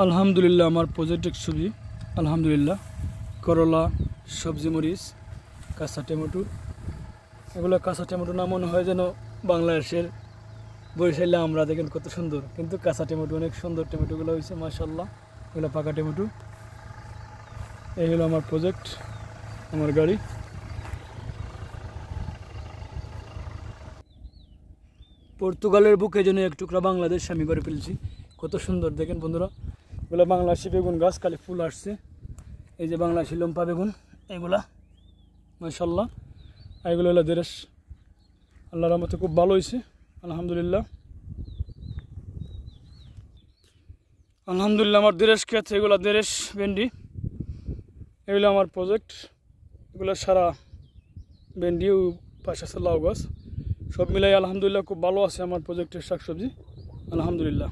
আলহামদুলিল্লাহ আমার পজিটিভ ছবি। আলহামদুলিল্লাহ করলা, সবজি মরিচ, কাঁচা টমেটো, এগুলো কাঁচা টমেটো না মনে হয় যেন বাংলাদেশের বরিশালে আমরা দেখেন কত সুন্দর, কিন্তু কাঁচা টমেটো অনেক সুন্দর টমেটোগুলো হয়েছে মাশাআল্লাহ। এগুলো পাকা টমেটো। এই হলো আমার প্রজেক্ট, আমার গাড়ি। পর্তুগালের বুকে যেন এক টুকরা বাংলাদেশ আমি করে ফেলছি। কত সুন্দর দেখেন বন্ধুরা, এগুলো বাংলাদেশি বেগুন গাছ, খালি ফুল আসছে। এই যে বাংলাদেশি লম্পা বেগুন, এগুলা মাশাআল্লাহ। এগুলো হলো দেশ, আল্লাহর রহমতে খুব ভালো হয়েছে আলহামদুলিল্লাহ। আলহামদুলিল্লাহ আমার দেশ খেয়েছে, এগুলো দেশ ভেন্ডি। এগুলো আমার প্রজেক্ট, এগুলো সারা ভেন্ডি, পাশে আছে লাউ গাছ। সব মিলাই আলহামদুলিল্লাহ খুব ভালো আছে আমার প্রজেক্টের শাকসবজি আলহামদুলিল্লাহ।